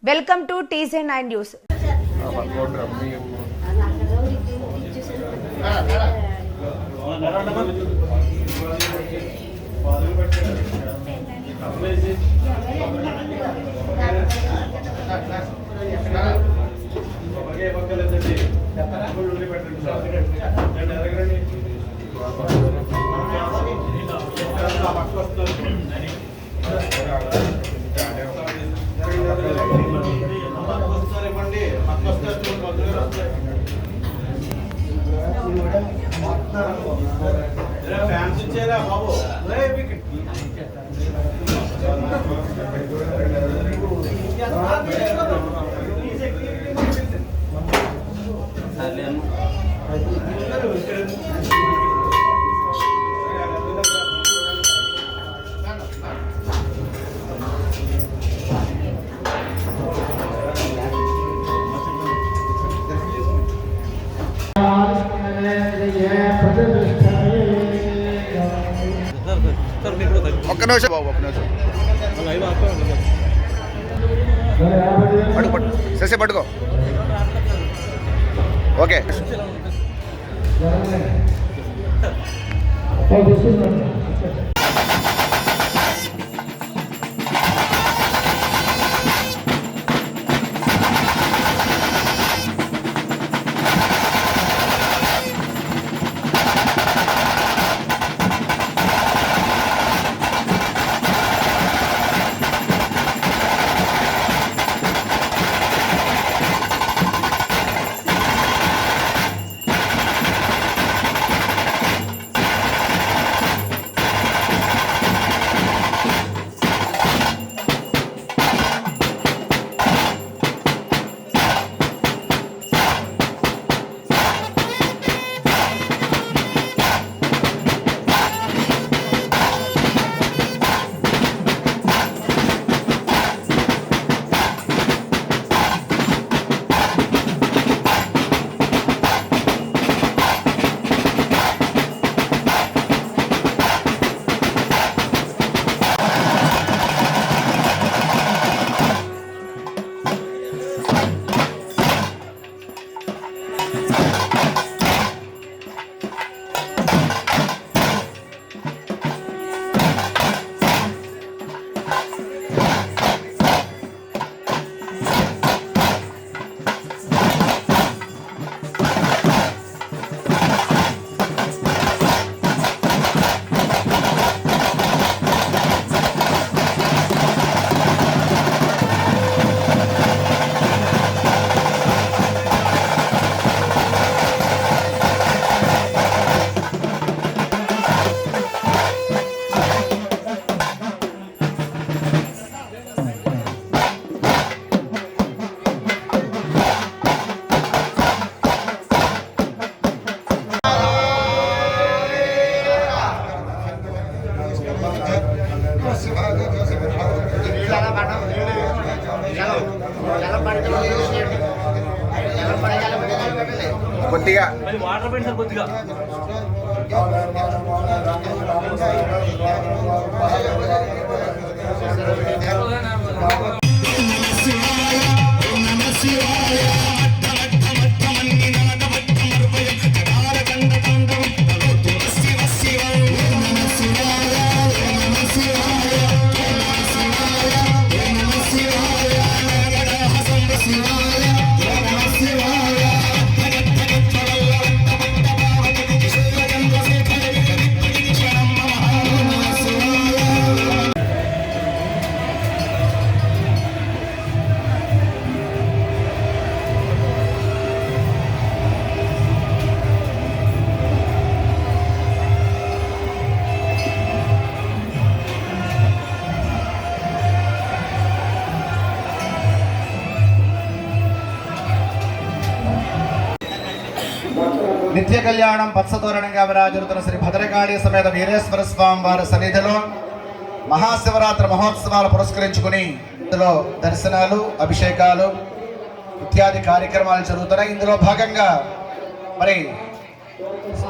Welcome to TC9 news. Fans ఇచ్చారా బాబు? ఒక్క నిమిషం బాబు, ఒక్క నిమిషం పట్టుకో, శశి పట్టుకో. ఓకే. కొద్దిగా వాటర్ పెట్టి సార్ కొద్దిగా నిత్య కళ్యాణం పచ్చతోరణంగా విరాజిల్లుతున్న శ్రీ భద్రకాళి సమేత వీరేశ్వర స్వామి వారి సన్నిధిలో మహాశివరాత్రి మహోత్సవాలు పురస్కరించుకుని ఇందులో దర్శనాలు, అభిషేకాలు ఇత్యాది కార్యక్రమాలు జరుగుతున్నాయి. ఇందులో భాగంగా మరి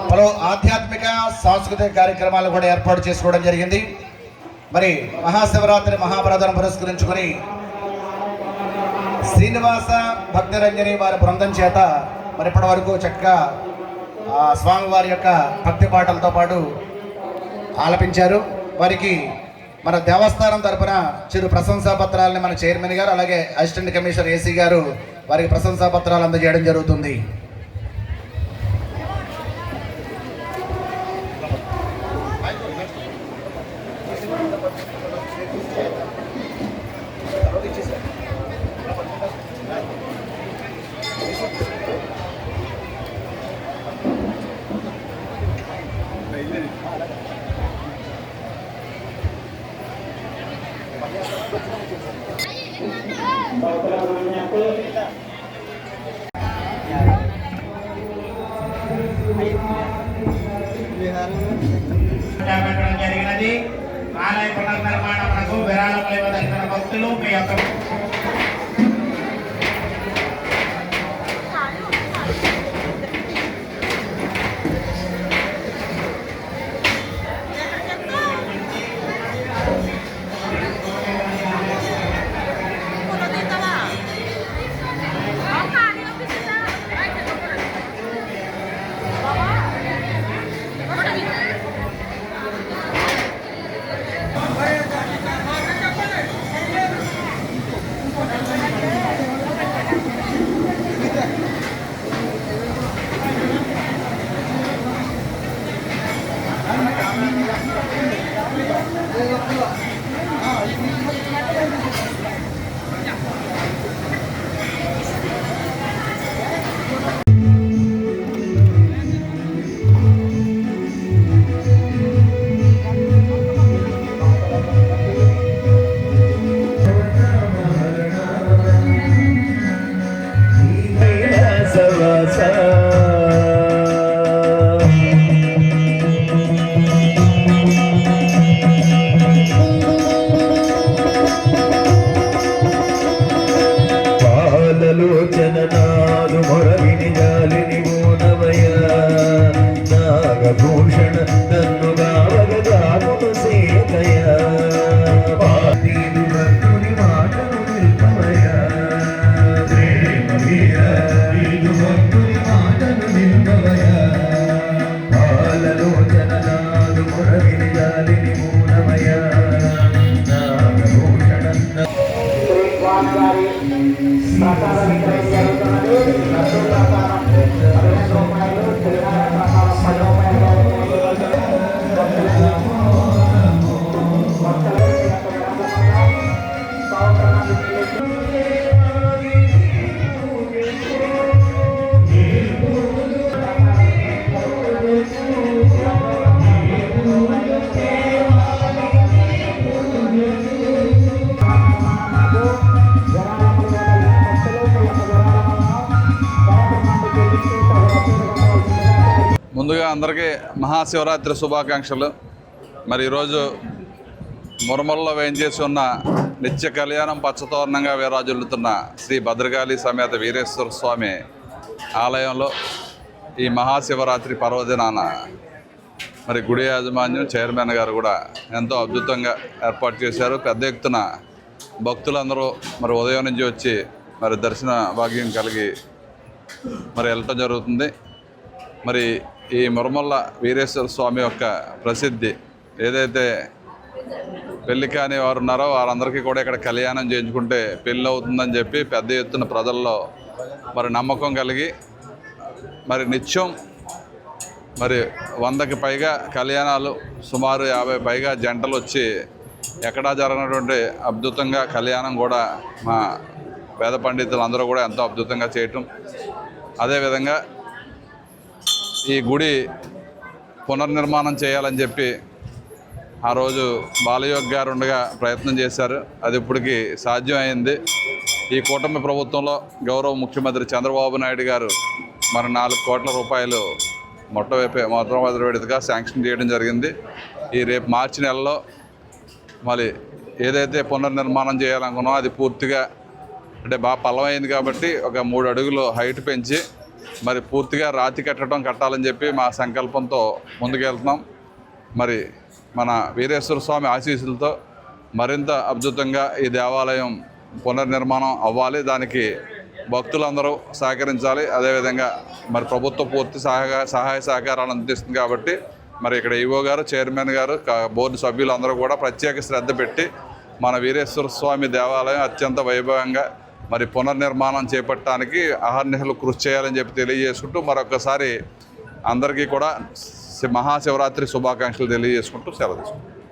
పలు ఆధ్యాత్మిక సాంస్కృతిక కార్యక్రమాలు కూడా ఏర్పాటు చేసుకోవడం జరిగింది. మరి మహాశివరాత్రి మహాప్రదానం పురస్కరించుకుని శ్రీనివాస భక్తిరంజని వారి బృందం చేత మరి ఇప్పటి వరకు చక్కగా స్వామివారి యొక్క భక్తి పాటలతో పాటు ఆలపించారు. వారికి మన దేవస్థానం తరపున చిరు ప్రశంసా పత్రాలని మన చైర్మన్ గారు అలాగే అసిస్టెంట్ కమిషనర్ ఏసీ గారు వారికి ప్రశంసా పత్రాలు అందజేయడం జరుగుతుంది. జరిగినది. ఆలయ పునర్నిర్మాణమునకు విరాళములు ఇవ్వదలిచిన భక్తులు మీ యొక్క జననాలు మొరవిని జాలిని మోనవయ నాగభూషణ నన్ను గావగజామును సేకయ పాతీలు భక్తుని మాటను నిల్పవయ ప్రేమ వీర వీలు భక్తుని మాటను నిల్పవయ పాలలో జననాలు మొరవిని జాలిని మోనవయ నాగభూషణ ముందుగా అందరికీ మహాశివరాత్రి శుభాకాంక్షలు. మరి ఈరోజు మురమల్లో వేయించేసి ఉన్న నిత్య కళ్యాణం పచ్చతోరణంగా విరాజిల్లుతున్న శ్రీ భద్రకాళి సమేత వీరేశ్వర స్వామి ఆలయంలో ఈ మహాశివరాత్రి పర్వదినాన మరి గుడి యాజమాన్యం చైర్మన్ గారు కూడా ఎంతో అద్భుతంగా ఏర్పాటు చేశారు. పెద్ద ఎత్తున భక్తులందరూ మరి ఉదయం నుంచి వచ్చి మరి దర్శన భాగ్యం కలిగి మరి వెళ్ళటం జరుగుతుంది. మరి ఈ మురమల్ల వీరేశ్వర స్వామి యొక్క ప్రసిద్ధి ఏదైతే పెళ్లి కాని వారు ఉన్నారో వారందరికీ కూడా ఇక్కడ కళ్యాణం చేయించుకుంటే పెళ్ళి అవుతుందని చెప్పి పెద్ద ఎత్తున ప్రజల్లో మరి నమ్మకం కలిగి మరి నిత్యం మరి 100కి పైగా కళ్యాణాలు సుమారు 50 పైగా జంటలు వచ్చి ఎక్కడా జరగనటువంటి అద్భుతంగా కళ్యాణం కూడా మా వేద పండితులు అందరూ కూడా ఎంతో అద్భుతంగా చేయటం. అదేవిధంగా ఈ గుడి పునర్నిర్మాణం చేయాలని చెప్పి ఆ రోజు బాలయోగ్ గారు ఉండగా ప్రయత్నం చేశారు. అది ఇప్పటికి సాధ్యం అయింది. ఈ కూటమి ప్రభుత్వంలో గౌరవ ముఖ్యమంత్రి చంద్రబాబు నాయుడు గారు మరి 4 కోట్ల రూపాయలు మొట్టమొదటి విడతగా శాంక్షన్ చేయడం జరిగింది. ఈ రేపు మార్చి నెలలో మరి ఏదైతే పునర్నిర్మాణం చేయాలనుకున్నామో అది పూర్తిగా అంటే బాగా పల్లమైంది కాబట్టి ఒక 3 అడుగులు హైట్ పెంచి మరి పూర్తిగా రాతి కట్టాలని చెప్పి మా సంకల్పంతో ముందుకెళ్తున్నాం. మరి మన వీరేశ్వర స్వామి ఆశీస్సులతో మరింత అద్భుతంగా ఈ దేవాలయం పునర్నిర్మాణం అవ్వాలి. దానికి భక్తులందరూ సహకరించాలి. అదేవిధంగా మరి ప్రభుత్వం పూర్తి సహాయ సహకారాలు అందిస్తుంది కాబట్టి మరి ఇక్కడ ఈవో గారు, చైర్మన్ గారు, బోర్డు సభ్యులందరూ కూడా ప్రత్యేక శ్రద్ధ పెట్టి మన వీరేశ్వర స్వామి దేవాలయం అత్యంత వైభవంగా మరి పునర్నిర్మాణం చేపట్టడానికి అహర్నిశలు కృషి చేయాలని చెప్పి తెలియజేసుకుంటూ మరొకసారి అందరికీ కూడా మహాశివరాత్రి శుభాకాంక్షలు తెలియజేసుకుంటూ సెలవు తీసుకుంటాం.